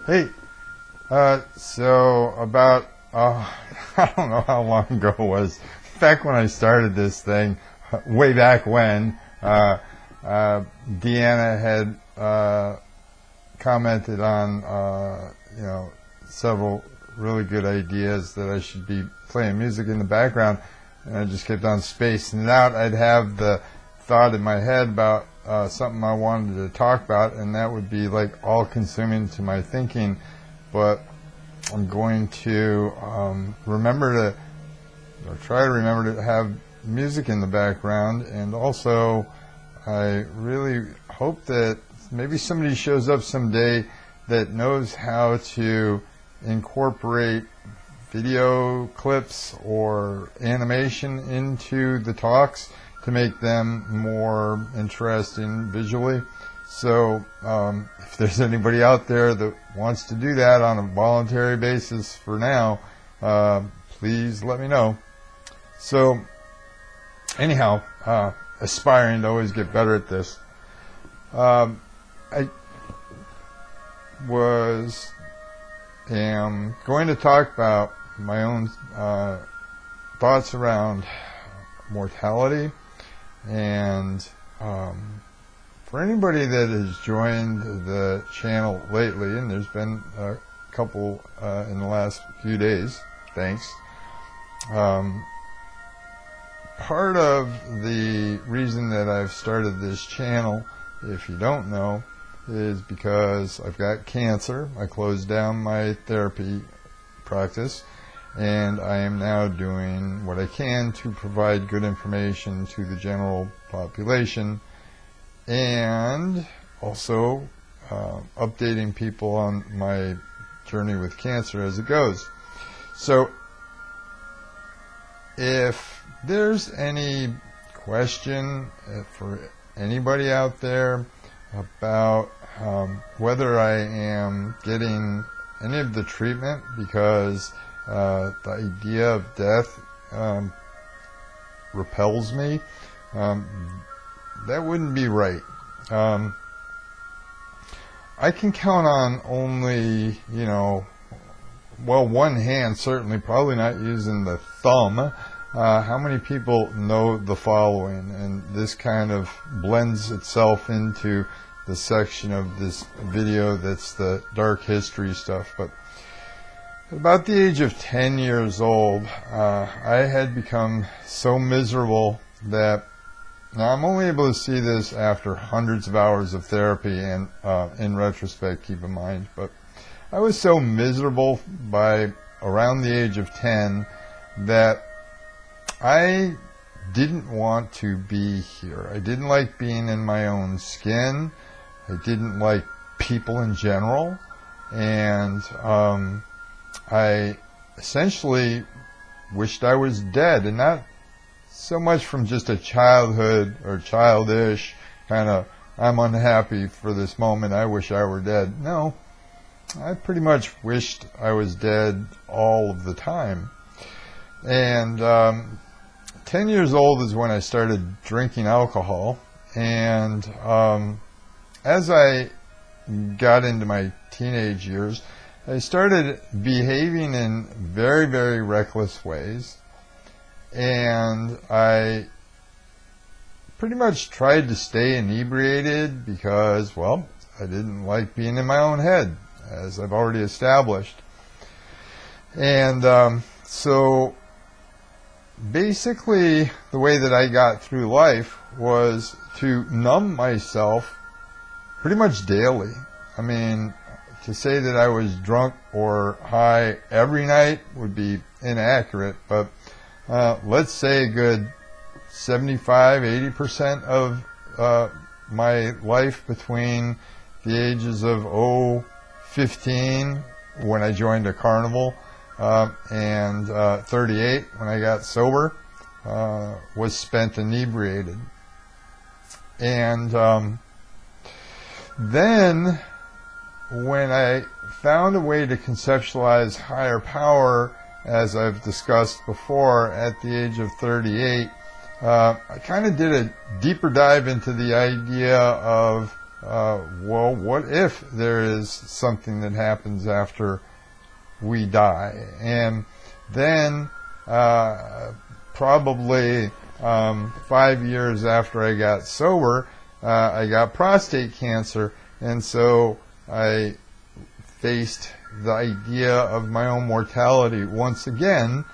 Hey, so about, I don't know how long ago it was, back when I started this thing, way back when, Deanna had commented on, several really good ideas that I should be playing music in the background, and I just kept on spacing it out. I'd have the thought in my head about something I wanted to talk about, and that would be like all-consuming to my thinking, but I'm going to try to remember to have music in the background, and also I really hope that maybe somebody shows up someday that knows how to incorporate video clips or animation into the talks to make them more interesting visually. So if there's anybody out there that wants to do that on a voluntary basis for now, please let me know. So anyhow, aspiring to always get better at this. I am going to talk about my own thoughts around mortality, and for anybody that has joined the channel lately, and there's been a couple in the last few days, thanks. Part of the reason that I've started this channel, if you don't know, is because I've got cancer. I closed down my therapy practice, and I am now doing what I can to provide good information to the general population, and also updating people on my journey with cancer as it goes. So if there's any question for anybody out there about whether I am getting any of the treatment, because the idea of death repels me, that wouldn't be right. I can count on only, one hand, certainly, probably not using the thumb, how many people know the following, and this kind of blends itself into the section of this video that's the dark history stuff. But at about the age of 10 years old, I had become so miserable that, now I'm only able to see this after hundreds of hours of therapy, and in retrospect, keep in mind, but I was so miserable by around the age of 10 that I didn't want to be here. I didn't like being in my own skin. I didn't like people in general, and I essentially wished I was dead, and not so much from just a childhood or childish kind of, I'm unhappy for this moment, I wish I were dead. No, I pretty much wished I was dead all of the time. And 10 years old is when I started drinking alcohol, and as I got into my teenage years, I started behaving in very, very reckless ways, and I pretty much tried to stay inebriated because, well, I didn't like being in my own head, as I've already established. And so basically the way that I got through life was to numb myself pretty much daily. I mean, to say that I was drunk or high every night would be inaccurate, but let's say a good 75-80% of my life between the ages of 15 when I joined a carnival and 38 when I got sober was spent inebriated. And then when I found a way to conceptualize higher power, as I've discussed before, at the age of 38, I kind of did a deeper dive into the idea of well, what if there is something that happens after we die? And then probably 5 years after I got sober, I got prostate cancer, and so I faced the idea of my own mortality once again.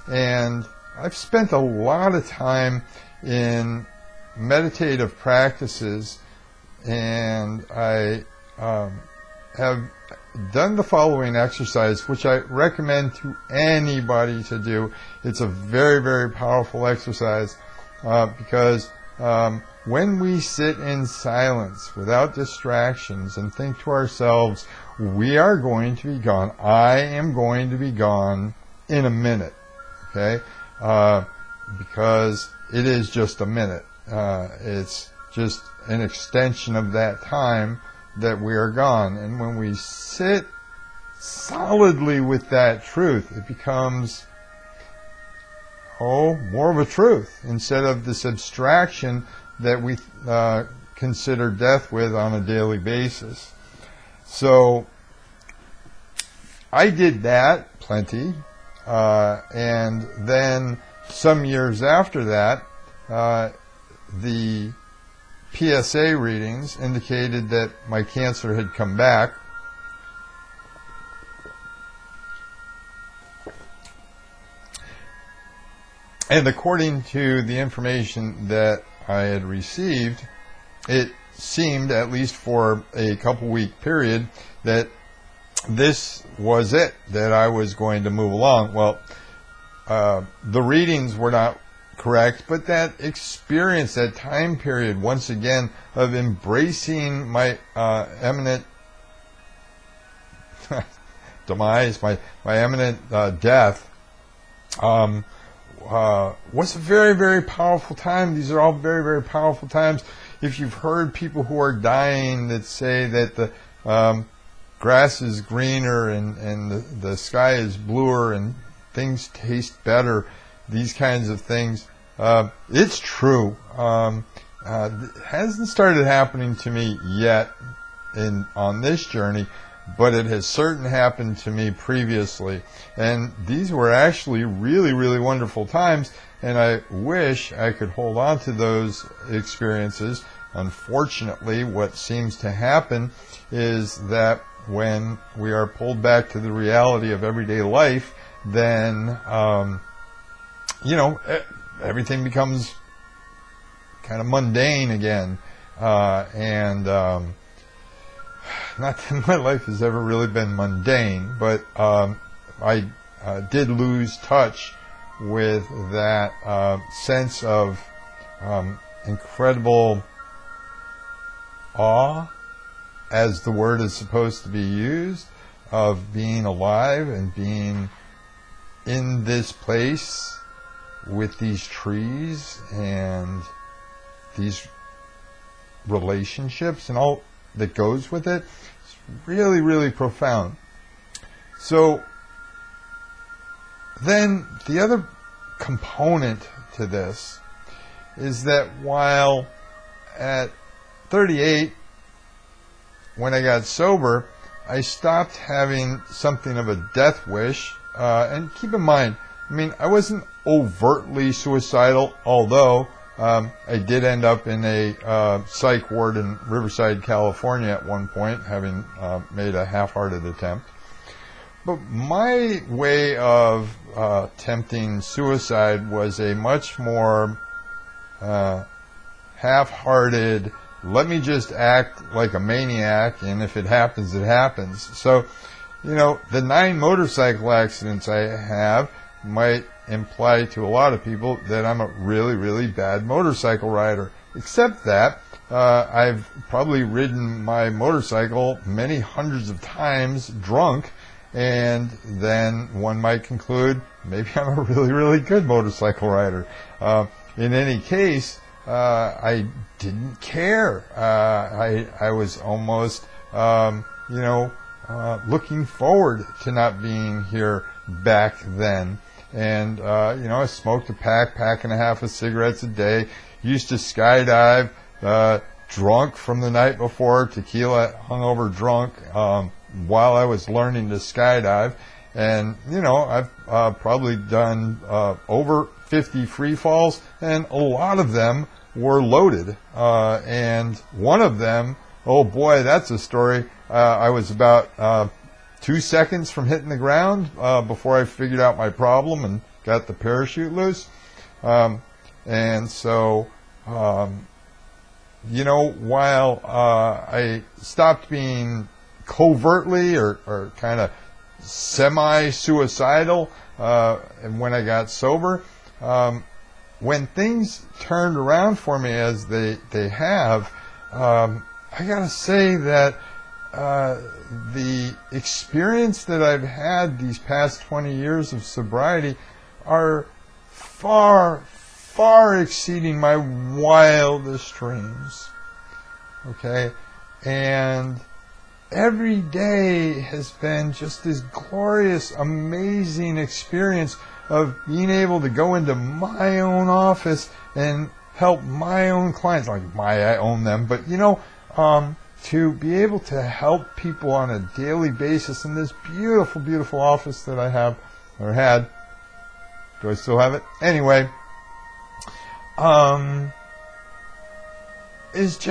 And I've spent a lot of time in meditative practices, and I have done the following exercise, which I recommend to anybody to do. It's a very, very powerful exercise because when we sit in silence without distractions and think to ourselves, we are going to be gone, I am going to be gone in a minute, okay? Because it is just a minute. It's just an extension of that time that we are gone. And when we sit solidly with that truth, it becomes, more of a truth instead of this abstraction that we consider death with on a daily basis. So I did that plenty, and then some years after that, the PSA readings indicated that my cancer had come back. And according to the information that I had received, it seemed, at least for a couple-week period, that this was it, that I was going to move along. Well, the readings were not correct, but that experience, that time period, once again, of embracing my imminent demise, my imminent death, was a very, very powerful time. These are all very, very powerful times. If you've heard people who are dying that say that the grass is greener and the sky is bluer and things taste better, these kinds of things, it's true. It hasn't started happening to me yet on this journey, but it has certainly happened to me previously. And these were actually really, really wonderful times, and I wish I could hold on to those experiences. Unfortunately, what seems to happen is that when we are pulled back to the reality of everyday life, then, everything becomes kind of mundane again. Not that my life has ever really been mundane, but I did lose touch with that sense of incredible awe, as the word is supposed to be used, of being alive and being in this place with these trees and these relationships and all that goes with it. It's really, really profound. So then the other component to this is that while at 38, when I got sober, I stopped having something of a death wish. And keep in mind, I wasn't overtly suicidal, although I did end up in a psych ward in Riverside, California at one point, having made a half-hearted attempt. But my way of attempting suicide was a much more half-hearted, let me just act like a maniac, and if it happens, it happens. So, the 9 motorcycle accidents I have might imply to a lot of people that I'm a really, really bad motorcycle rider. Except that I've probably ridden my motorcycle many hundreds of times drunk, and then one might conclude maybe I'm a really, really good motorcycle rider. In any case, I didn't care. I was almost, looking forward to not being here back then. And, I smoked a pack and a half of cigarettes a day, used to skydive, drunk from the night before, tequila, hungover drunk, while I was learning to skydive. And, you know, I've probably done over 50 free falls, and a lot of them were loaded. And one of them, oh boy, that's a story. I was about 2 seconds from hitting the ground before I figured out my problem and got the parachute loose. And so, you know, while I stopped being covertly or kind of semi-suicidal when I got sober, when things turned around for me as they have, I gotta say that the experience that I've had these past 20 years of sobriety are far, far exceeding my wildest dreams. Okay? And every day has been just this glorious, amazing experience of being able to go into my own office and help my own clients. Like, I own them, but, you know, to be able to help people on a daily basis in this beautiful, beautiful office that I have, or had. Do I still have it? Anyway, it's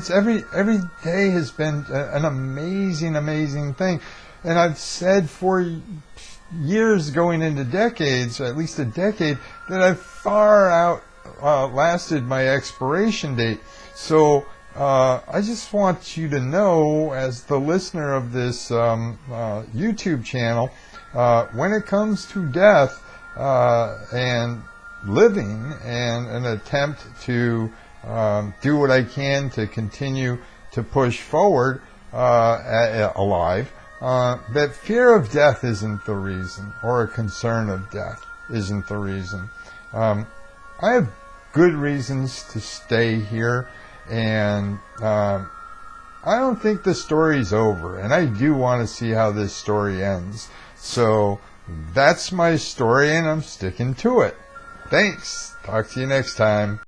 every day has been an amazing, amazing thing. And I've said for years going into decades, at least a decade, that I've far outlasted my expiration date. So I just want you to know, as the listener of this YouTube channel, when it comes to death and living and an attempt to do what I can to continue to push forward alive, that fear of death isn't the reason, or a concern of death isn't the reason. I have good reasons to stay here, and I don't think the story's over, and I do want to see how this story ends. So that's my story, and I'm sticking to it. Thanks. Talk to you next time.